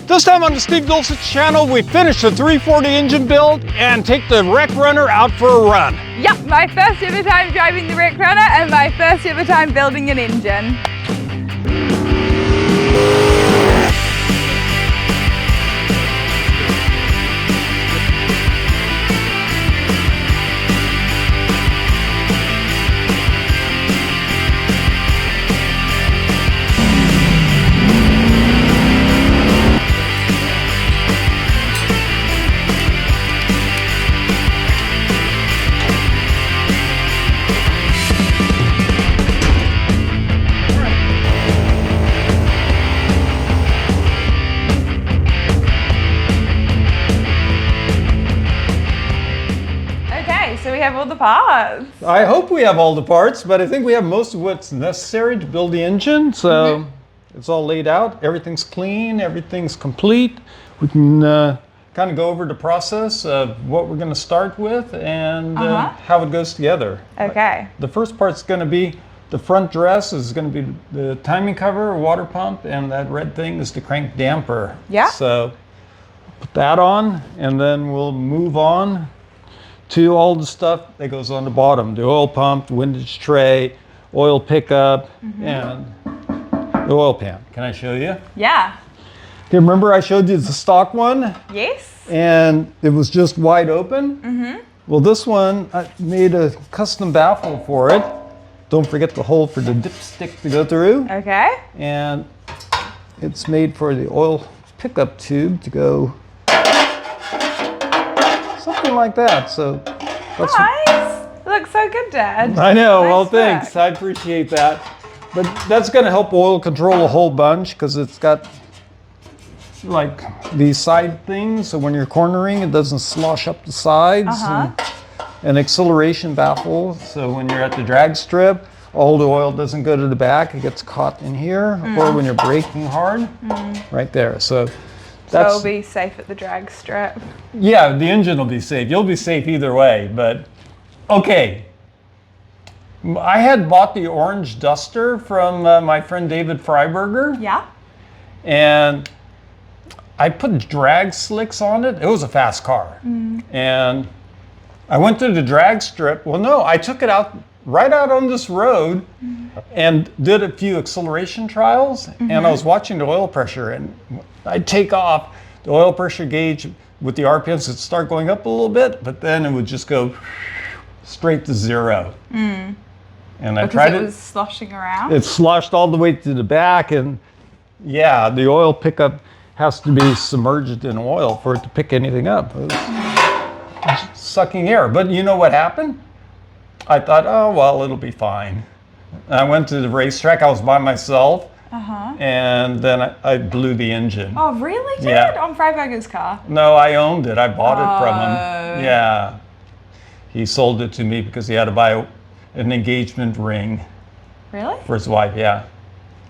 This time on the Steve Dulcich channel, we finished the 340 engine build and take the Wreck Runner out for a run. Yep, my first ever time driving the Wreck Runner and my first ever time building an engine. So we have all the parts. I hope we have all the parts, but I think we have most of what's necessary to build the engine. So it's all laid out. Everything's clean. Everything's complete. We can kind of go over the process of what we're going to start with and how it goes together. Okay. The first part's going to be the front dress is going to be the timing cover, water pump, and that red thing is the crank damper. Yeah. So put that on, and then we'll move on to all the stuff that goes on the bottom, the oil pump, the windage tray, oil pickup, and the oil pan. Can I show you? Yeah. Okay, remember I showed you the stock one? Yes. And it was just wide open? Well, this one, I made a custom baffle for it. Don't forget the hole for the dipstick to go through. Okay. And it's made for the oil pickup tube to go something like that. So that's nice. It looks so good, Dad. I know. Nice well, work. thanks. I appreciate that. But that's going to help oil control a whole bunch because it's got like these side things. So when you're cornering, it doesn't slosh up the sides. And acceleration baffle. So when you're at the drag strip, all the oil doesn't go to the back. It gets caught in here. Or when you're braking hard, right there. So that's, so it'll be safe at the drag strip. yeah, the engine will be safe. You'll be safe either way, but okay. I had bought the orange Duster from my friend David Freiberger. Yeah. And I put drag slicks on it. It was a fast car. And I went to the drag strip. Well, no, I took it out right out on this road and did a few acceleration trials. And I was watching the oil pressure, and I'd take off, the oil pressure gauge with the RPMs would start going up a little bit, but then it would just go straight to zero. And I tried it was sloshing around? It sloshed all the way to the back, and yeah, the oil pickup has to be submerged in oil for it to pick anything up. It was sucking air. But you know what happened? I thought, oh, well, it'll be fine. And I went to the racetrack. I was by myself. And then I blew the engine. Oh, really, Dad? Yeah. On Freiberger's car? No, I owned it. I bought it from him. Yeah. He sold it to me because he had to buy an engagement ring. Really? For his wife, yeah.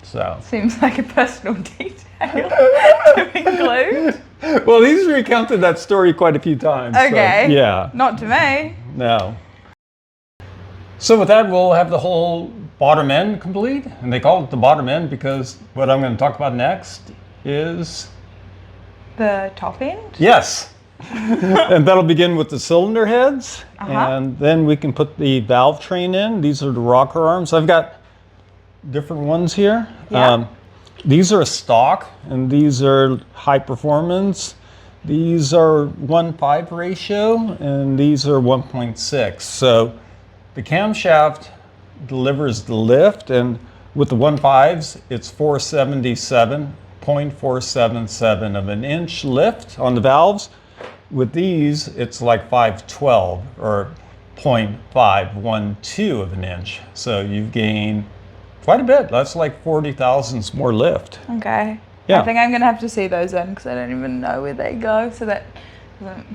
So. Seems like a personal detail to include. Well, he's recounted that story quite a few times. Okay. So, yeah. Not to me. No. So with that, we'll have the whole bottom end complete. And they call it the bottom end because what I'm going to talk about next is... the top end? Yes. And that'll begin with the cylinder heads. And then we can put the valve train in. These are the rocker arms. I've got different ones here. Yeah. These are stock, and these are high performance. These are 1:5 ratio, and these are 1.6. So the camshaft delivers the lift, and with the 1.5s, it's 477.477 of an inch lift on the valves. With these, it's like 512 or 0.512 of an inch. So you've gained quite a bit. That's like 40 thousandths more lift. Okay. Yeah. I think I'm going to have to see those in because I don't even know where they go. So that doesn't...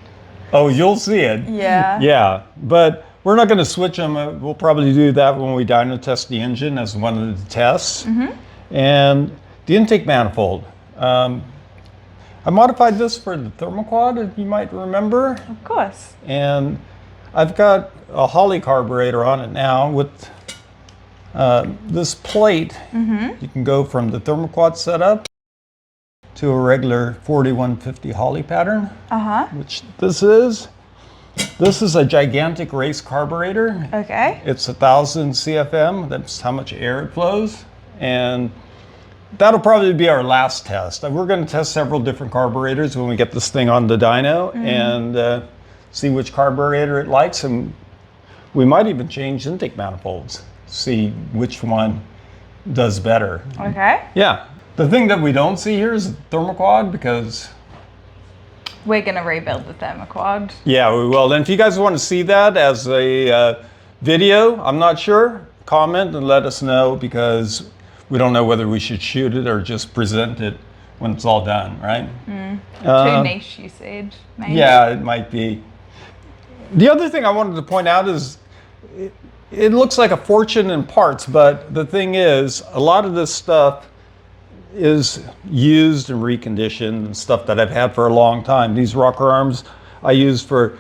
Oh, you'll see it. Yeah. Yeah, but we're not going to switch them. We'll probably do that when we dyno test the engine as one of the tests. And the intake manifold. I modified this for the thermoquad, if you might remember. Of course. And I've got a Holley carburetor on it now with this plate. You can go from the thermoquad setup to a regular 4150 Holley pattern, which this is. This is a gigantic race carburetor. Okay. It's 1,000 CFM. That's how much air it flows. And that'll probably be our last test. We're going to test several different carburetors when we get this thing on the dyno and see which carburetor it likes. And we might even change intake manifolds, see which one does better. Okay. Yeah. The thing that we don't see here is the thermoquad because... We're going to rebuild the thermoquad. Yeah, we will. And if you guys want to see that as a video, I'm not sure, comment and let us know because we don't know whether we should shoot it or just present it when it's all done, right? Too niche, you said, maybe. Yeah, it might be. The other thing I wanted to point out is it looks like a fortune in parts, but the thing is, a lot of this stuff is used and reconditioned and stuff that I've had for a long time. These rocker arms I used for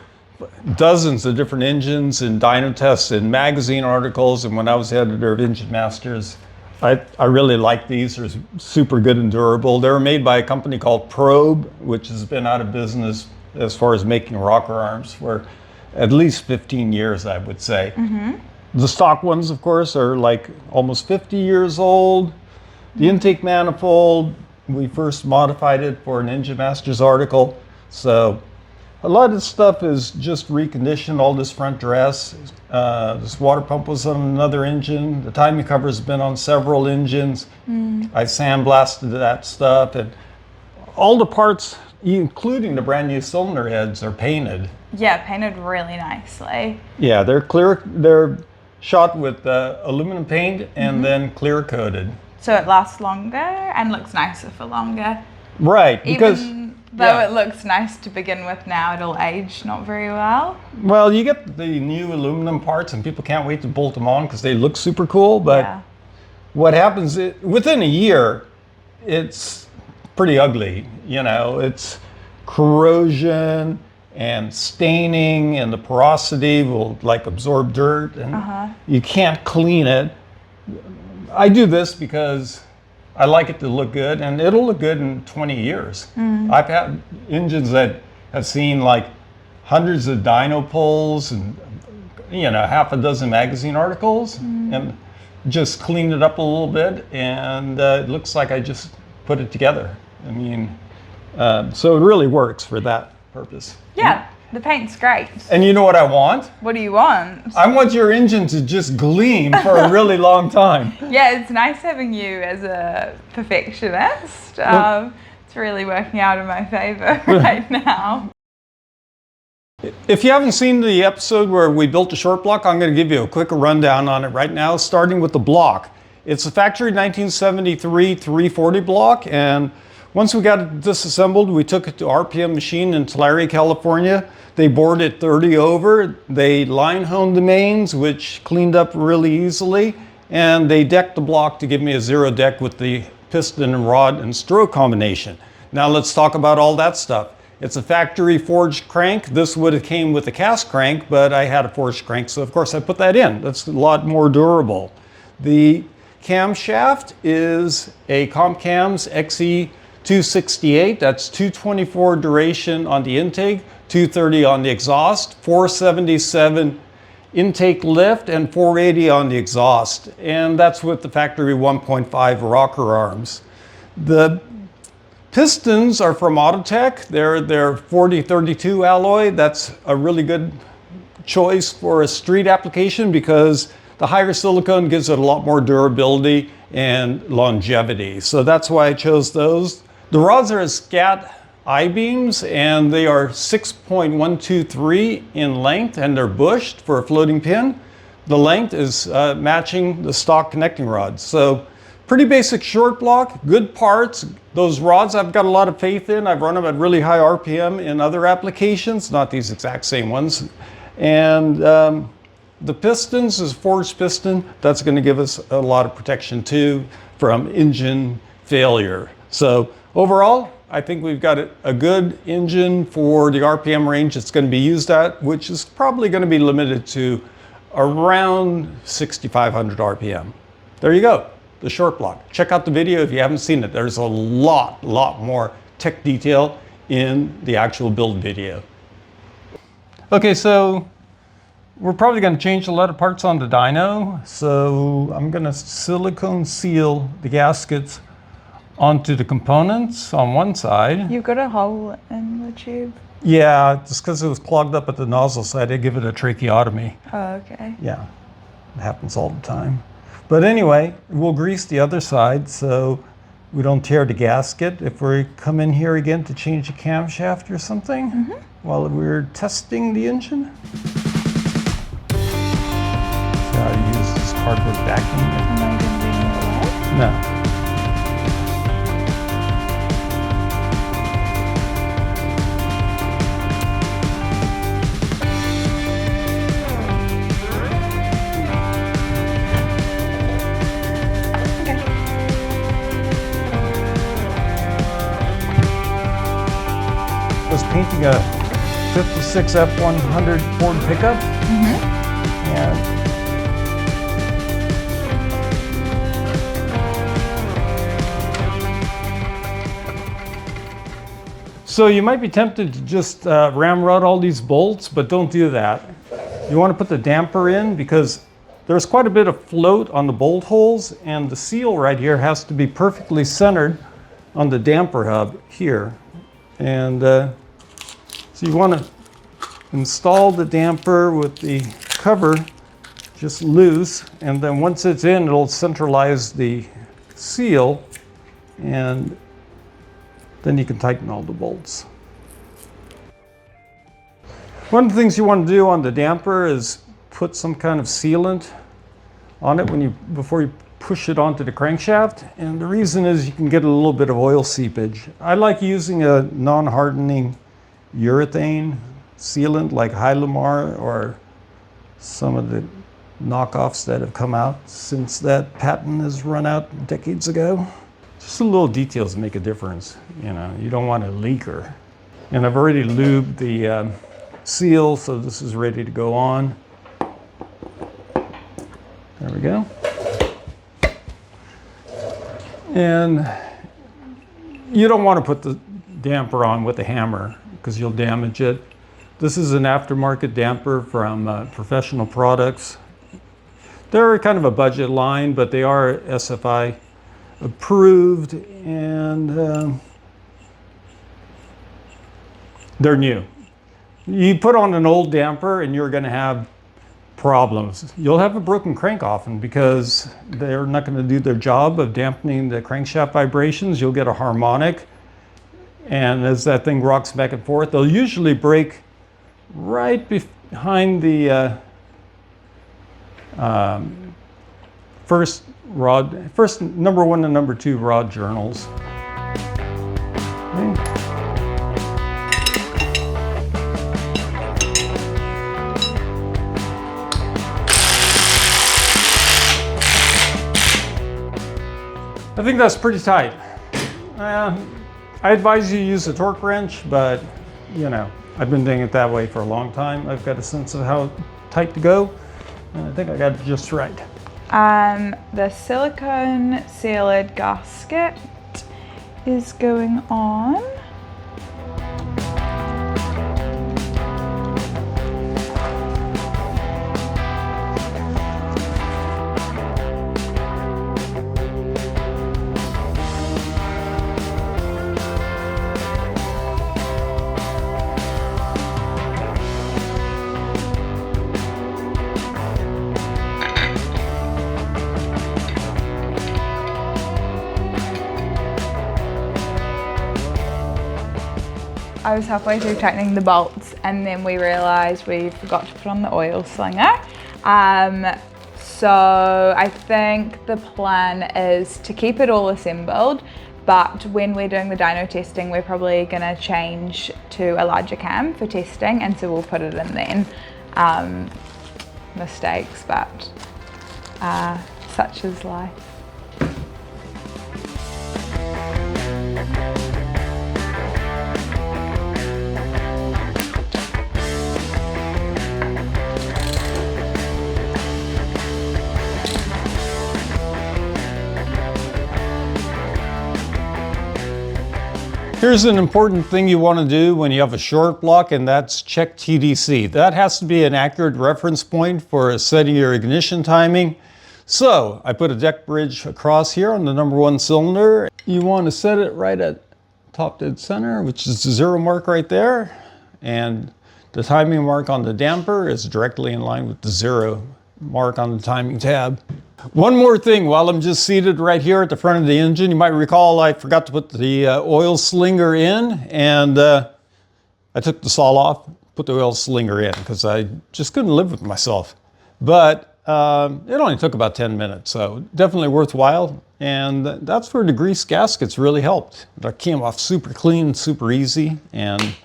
dozens of different engines and dyno tests and magazine articles, and when I was editor of Engine Masters, I really like these. They're super good and durable. They were made by a company called Probe, which has been out of business as far as making rocker arms for at least 15 years, I would say. The stock ones, of course, are like almost 50 years old. The intake manifold, we first modified it for an Engine Masters article. So a lot of stuff is just reconditioned. All this front dress, this water pump was on another engine. The timing cover has been on several engines. I sandblasted that stuff, and all the parts, including the brand new cylinder heads, are painted. Yeah, painted really nicely. Yeah, they're clear. They're shot with aluminum paint and then clear coated. So it lasts longer and looks nicer for longer. Right, because even though it looks nice to begin with now, it'll age not very well. Well, you get the new aluminum parts and people can't wait to bolt them on because they look super cool, but what happens within a year, it's pretty ugly. You know, it's corrosion and staining, and the porosity will like absorb dirt, and you can't clean it. I do this because I like it to look good, and it'll look good in 20 years. I've had engines that have seen like hundreds of dyno pulls and, you know, half a dozen magazine articles, and just cleaned it up a little bit, and it looks like I just put it together. I mean, so it really works for that purpose. Yeah, the paint's great. And you know what I want? What do you want? I want your engine to just gleam for a really long time. Yeah, it's nice having you as a perfectionist. It's really working out in my favor right now. If you haven't seen the episode where we built a short block, I'm going to give you a quick rundown on it right now, starting with the block. It's a factory 1973 340 block, and once we got it disassembled, we took it to RPM Machine in Tulare, California. They bored it 30 over. They line honed the mains, which cleaned up really easily. And they decked the block to give me a zero deck with the piston and rod and stroke combination. Now let's talk about all that stuff. It's a factory forged crank. This would have came with a cast crank, but I had a forged crank, so of course I put that in. That's a lot more durable. The camshaft is a Comcams XE 268, that's 224 duration on the intake, 230 on the exhaust, 477 intake lift, and 480 on the exhaust. And that's with the factory 1.5 rocker arms. The pistons are from Autotech. They're 4032 alloy. That's a really good choice for a street application because the higher silicone gives it a lot more durability and longevity. So that's why I chose those. The rods are scat I-beams, and they are 6.123 in length, and they're bushed for a floating pin. The length is matching the stock connecting rods. So pretty basic short block, good parts. Those rods I've got a lot of faith in. I've run them at really high RPM in other applications, not these exact same ones. And the pistons is forged piston. That's going to give us a lot of protection too from engine failure. So overall, I think we've got a good engine for the RPM range it's going to be used at, which is probably going to be limited to around 6,500 RPM. There you go. the short block. Check out the video if you haven't seen it. There's a lot more tech detail in the actual build video. Okay, so we're probably going to change a lot of parts on the dyno. So I'm going to silicone seal the gaskets onto the components on one side. You've got a hole in the tube. Yeah, just because it was clogged up at the nozzle side, I give it a tracheotomy. Oh, okay. Yeah, it happens all the time. But anyway, we'll grease the other side so we don't tear the gasket if we come in here again to change the camshaft or something while we're testing the engine. See how to use this cardboard backing. Am I going to be in the way? No. Was painting a 56 F100 Ford pickup. And so you might be tempted to just ramrod all these bolts, but don't do that. You want to put the damper in because there's quite a bit of float on the bolt holes, and the seal right here has to be perfectly centered on the damper hub here. And so you want to install the damper with the cover just loose, and then once it's in, it'll centralize the seal, and then you can tighten all the bolts. One of the things you want to do on the damper is put some kind of sealant on it before you push it onto the crankshaft, and the reason is you can get a little bit of oil seepage. I like using a non-hardening urethane sealant like Hylamar or some of the knockoffs that have come out since that patent has run out decades ago. Just the little details make a difference. You know, you don't want a leaker. And I've already lubed the seal, so this is ready to go on. There we go. And you don't want to put the damper on with a hammer because you'll damage it. This is an aftermarket damper from Professional Products. They're kind of a budget line, but they are SFI approved, and they're new. You put on an old damper and you're going to have problems. You'll have a broken crank often because they're not going to do their job of dampening the crankshaft vibrations. You'll get a harmonic, and as that thing rocks back and forth, they'll usually break right behind the first number 1 and number 2 rod journals. Okay. I think that's pretty tight. I advise you use a torque wrench, but you know, I've been doing it that way for a long time. I've got a sense of how tight to go, and I think I got it just right. The silicone sealed gasket is going on. I was halfway through tightening the bolts and then we realised we forgot to put on the oil slinger. So I think the plan is to keep it all assembled, but when we're doing the dyno testing, we're probably going to change to a larger cam for testing, and so we'll put it in then. Mistakes, but such is life. Here's an important thing you want to do when you have a short block, and that's check TDC. That has to be an accurate reference point for setting your ignition timing. So I put a deck bridge across here on the number 1 cylinder. You want to set it right at top dead center, which is the 0 mark right there. And the timing mark on the damper is directly in line with the 0 mark on the timing tab. One more thing, while I'm just seated right here at the front of the engine, you might recall I forgot to put the oil slinger in, and I took the saw off, put the oil slinger in, because I just couldn't live with myself. But it only took about 10 minutes, so definitely worthwhile. And that's where the grease gaskets really helped. That came off super clean, super easy, and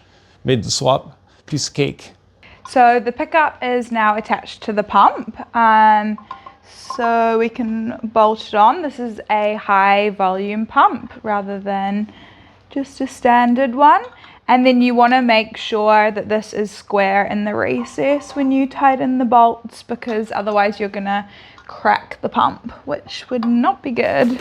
made the swap piece of cake. So the pickup is now attached to the pump. So we can bolt it on. This is a high volume pump rather than just a standard one. And then you want to make sure that this is square in the recess when you tighten the bolts, because otherwise you're going to crack the pump, which would not be good.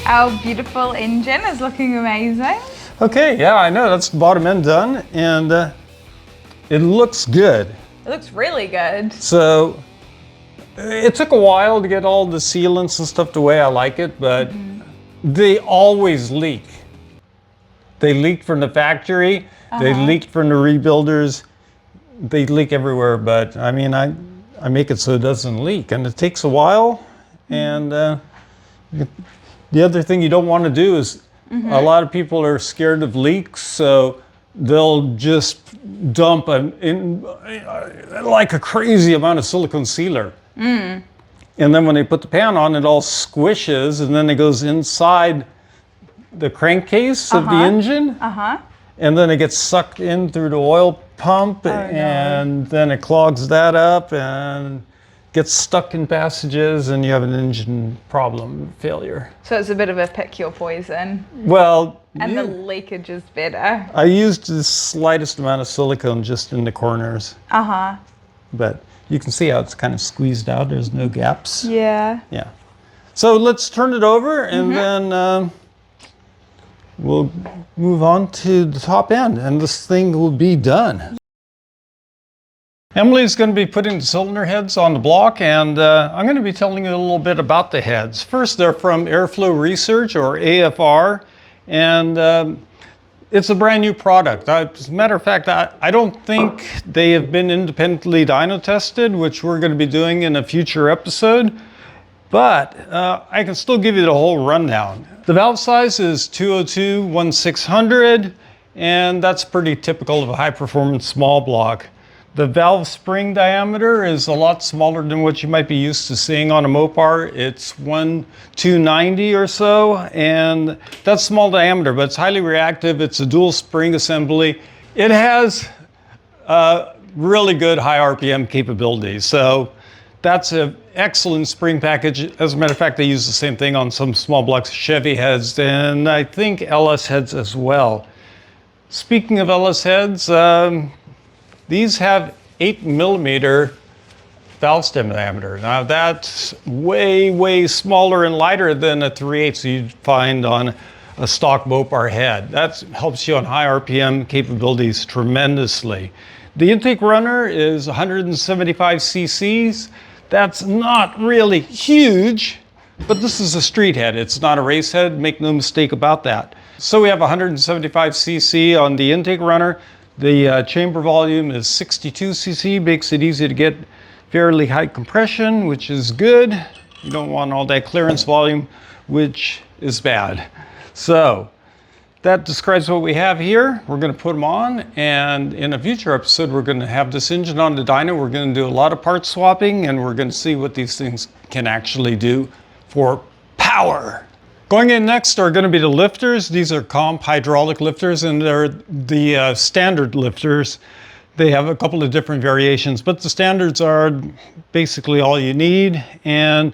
Our beautiful engine is looking amazing. Okay, yeah, I know, that's the bottom end done, and it looks good. It looks really good. So it took a while to get all the sealants and stuff the way I like it, but they always leak. They leak from the factory, they leak from the rebuilders, they leak everywhere, but I mean, I make it so it doesn't leak, and it takes a while, and the other thing you don't want to do is, a lot of people are scared of leaks, so they'll just dump like a crazy amount of silicone sealer. And then when they put the pan on, it all squishes, and then it goes inside the crankcase of the engine. And then it gets sucked in through the oil pump, and then it clogs that up and gets stuck in passages, and you have an engine problem failure. So it's a bit of a pick your poison. Well, and the leakage is better. I used the slightest amount of silicone just in the corners. But you can see how it's kind of squeezed out. There's no gaps. Yeah. Yeah. So let's turn it over, and then we'll move on to the top end, and this thing will be done. Emily's going to be putting the cylinder heads on the block, and I'm going to be telling you a little bit about the heads. First, they're from Airflow Research, or AFR, and it's a brand new product. As a matter of fact, I don't think they have been independently dyno tested, which we're going to be doing in a future episode, but I can still give you the whole rundown. The valve size is 202/1600, and that's pretty typical of a high-performance small block. The valve spring diameter is a lot smaller than what you might be used to seeing on a Mopar. It's 1/290 or so, and that's small diameter, but it's highly reactive. It's a dual spring assembly. It has really good high RPM capabilities, so that's an excellent spring package. As a matter of fact, they use the same thing on some small blocks Chevy heads, and I think LS heads as well. Speaking of LS heads, these have 8mm valve stem diameter. Now that's way, way smaller and lighter than a 3/8 you'd find on a stock Mopar head. That helps you on high RPM capabilities tremendously. The intake runner is 175 cc's. That's not really huge, but this is a street head. It's not a race head, make no mistake about that. So we have 175 cc on the intake runner. The chamber volume is 62 cc, makes it easy to get fairly high compression, which is good. You don't want all that clearance volume, which is bad. So that describes what we have here. We're going to put them on, and in a future episode, we're going to have this engine on the dyno. We're going to do a lot of part swapping, and we're going to see what these things can actually do for power. Going in next are going to be the lifters. These are comp hydraulic lifters, and they're the standard lifters. They have a couple of different variations, but the standards are basically all you need, and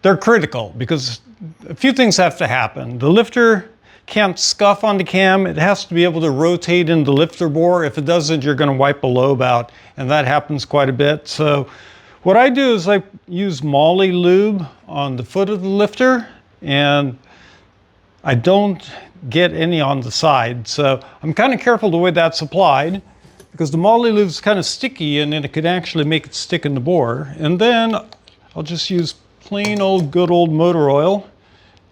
they're critical because a few things have to happen. The lifter can't scuff on the cam. It has to be able to rotate in the lifter bore. If it doesn't, you're going to wipe a lobe out, and that happens quite a bit. So what I do is I use Molly lube on the foot of the lifter, and I don't get any on the side. So I'm kind of careful the way that's applied, because the Molly lube is kind of sticky, and then it could actually make it stick in the bore. And then I'll just use plain old good old motor oil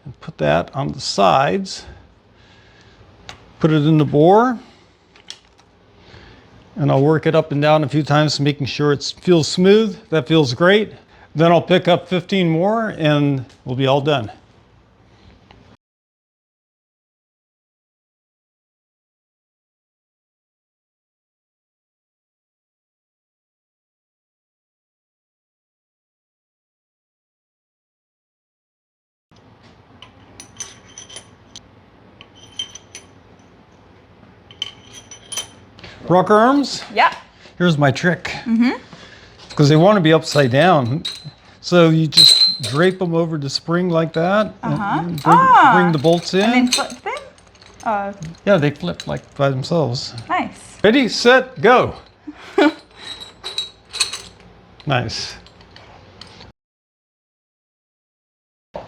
and put that on the sides. Put it in the bore, and I'll work it up and down a few times, making sure it feels smooth. That feels great. Then I'll pick up 15 more and we'll be all done. Rocker arms? Yep. Here's my trick. Because they want to be upside down. So you just drape them over the spring like that. And bring the bolts in. And then flip them? Oh. Yeah, they flip like by themselves. Nice. Ready, set, go. Nice. A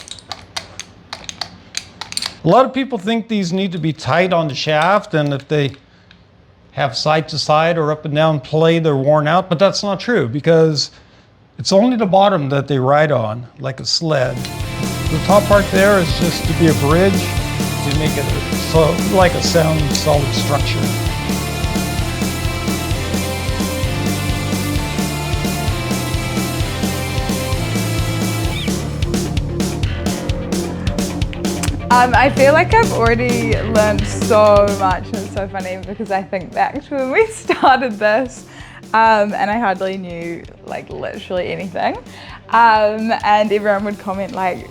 lot of people think these need to be tight on the shaft, and if they have side to side or up and down play, they're worn out, but that's not true because it's only the bottom that they ride on, like a sled. The top part there is just to be a bridge to make it like a sound, solid structure. I feel like I've already learned so much, and it's so funny because I think back to when we started this and I hardly knew like literally anything, and everyone would comment like,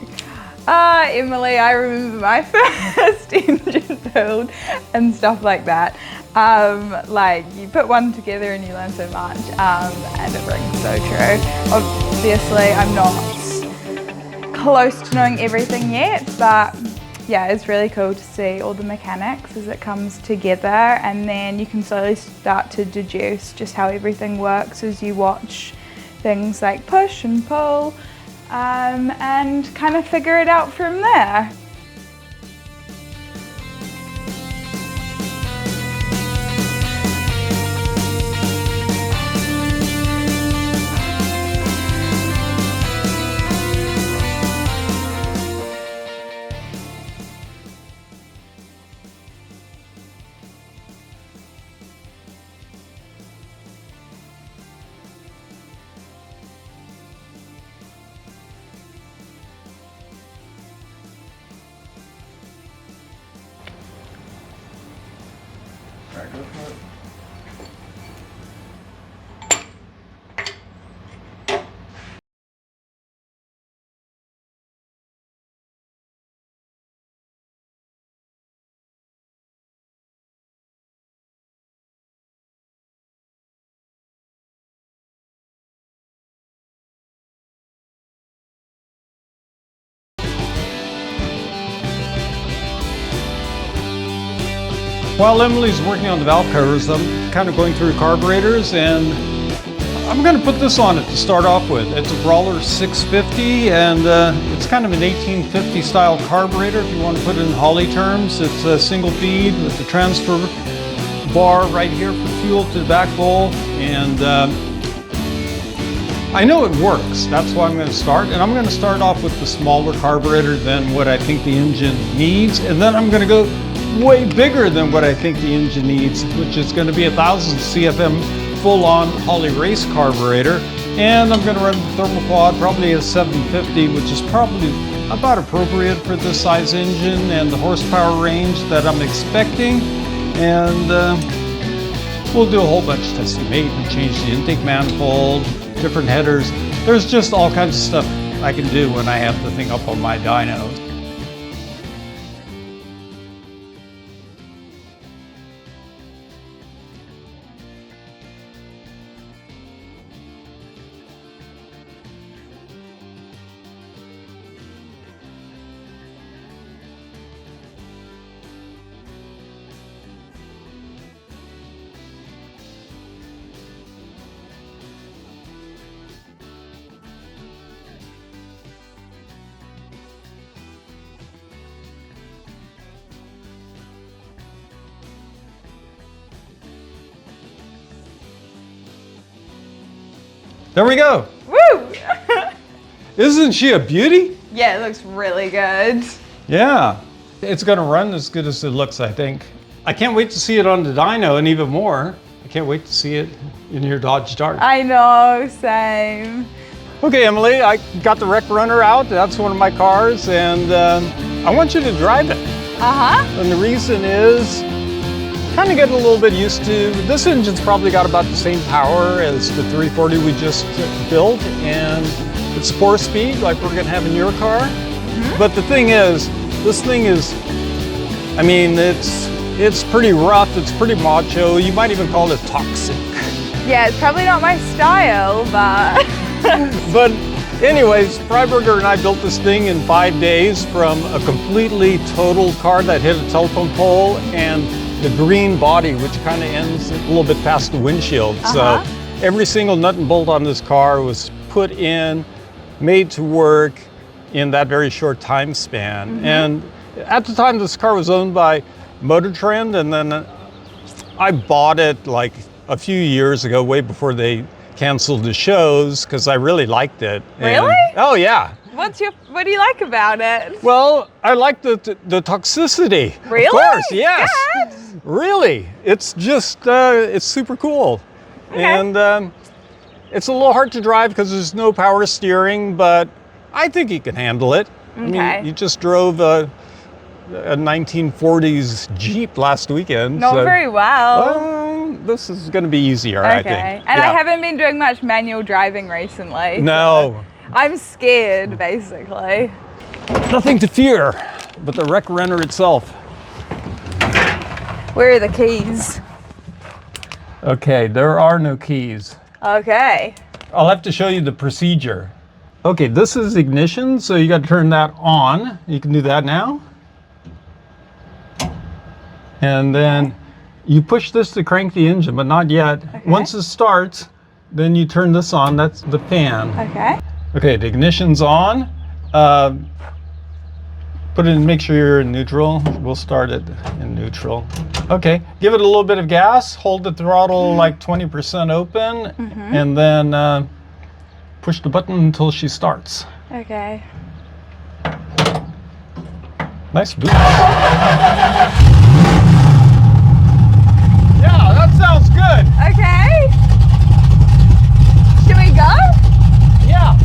Emily, I remember my first engine build and stuff like that. Like you put one together and you learn so much, and it rings so true. Obviously I'm not close to knowing everything yet, but yeah, it's really cool to see all the mechanics as it comes together, and then you can slowly start to deduce just how everything works as you watch things like push and pull, and kind of figure it out from there. While Emily's working on the valve covers, I'm kind of going through carburetors, and I'm going to put this on it to start off with. It's a Brawler 650, and it's kind of an 1850 style carburetor if you want to put it in Holly terms. It's a single feed with the transfer bar right here for fuel to the back bowl, and I know it works. That's why I'm going to start. And I'm going to start off with the smaller carburetor than what I think the engine needs. And then I'm going to go way bigger than what I think the engine needs, which is going to be 1,000 CFM full-on Holley race carburetor. And I'm going to run the thermoquad, probably a 750, which is probably about appropriate for this size engine and the horsepower range that I'm expecting. And we'll do a whole bunch of testing. Maybe change the intake manifold, different headers. There's just all kinds of stuff I can do when I have the thing up on my dyno. There we go. Woo! Isn't she a beauty? Yeah, it looks really good. Yeah. It's gonna run as good as it looks, I think. I can't wait to see it on the dyno, and even more, I can't wait to see it in your Dodge Dart. I know, same. Okay, Emily, I got the Rec Runner out. That's one of my cars, and I want you to drive it. Uh-huh. And the reason is, kind of getting a little bit used to, this engine's probably got about the same power as the 340 we just built, and it's 4-speed like we're gonna have in your car. Mm-hmm. But the thing is, this thing is, I mean, it's pretty rough, it's pretty macho, you might even call it toxic. Yeah, it's probably not my style, but... But anyways, Freiberger and I built this thing in 5 days from a completely totaled car that hit a telephone pole and the green body, which kind of ends a little bit past the windshield. So every single nut and bolt on this car was put in, made to work in that very short time span. Mm-hmm. And at the time, this car was owned by Motor Trend, and then I bought it like a few years ago, way before they canceled the shows, because I really liked it. Really? Oh yeah. What do you like about it? Well, I like the toxicity. Really? Of course, yes. Good. Really, it's just, it's super cool. Okay. And it's a little hard to drive because there's no power steering, but I think you can handle it. Okay. I mean, you just drove a 1940s Jeep last weekend. Not very well. Well, this is going to be easier, I think. And yeah. I haven't been doing much manual driving recently. No. So I'm scared, basically. Nothing to fear but the Rec Runner itself. Where are the keys? Okay, there are no keys. Okay. I'll have to show you the procedure. Okay, this is ignition, so you got to turn that on. You can do that now. And then you push this to crank the engine, but not yet. Okay. Once it starts, then you turn this on. That's the fan. Okay. Okay, the ignition's on. Put it in, make sure you're in neutral. We'll start it in neutral. Okay, give it a little bit of gas, hold the throttle like 20% open, and then push the button until she starts. Okay. Nice boost. Yeah, that sounds good. Okay. Should we go? Yeah.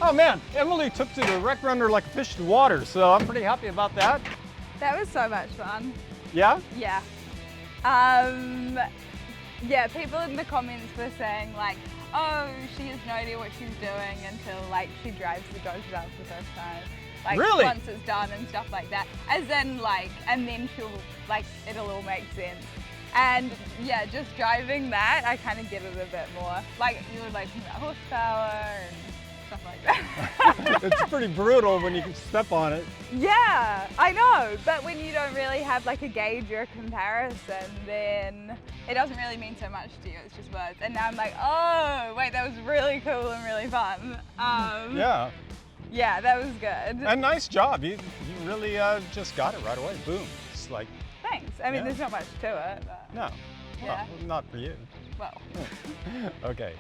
Oh man, Emily took to the rec runner like a fish in water, so I'm pretty happy about that. That was so much fun. Yeah? Yeah. Yeah, people in the comments were saying like, oh, she has no idea what she's doing until like she drives the dodge valve the first time. Like Really? once it's done and stuff like that. As in like, and then she'll like, it'll all make sense. And yeah, just driving that, I kind of get it a bit more. Like you were like talking about horsepower and stuff like that. It's pretty brutal when you can step on it. Yeah, I know, but when you don't really have like a gauge or a comparison, then it doesn't really mean so much to you, it's just words. And now I'm like, oh, wait, that was really cool and really fun. Yeah. Yeah, that was good. And nice job. You really just got it right away. Boom. It's like, Thanks. I mean, Yeah. there's not much to it, but no. Yeah. Well, not for you. well. Okay.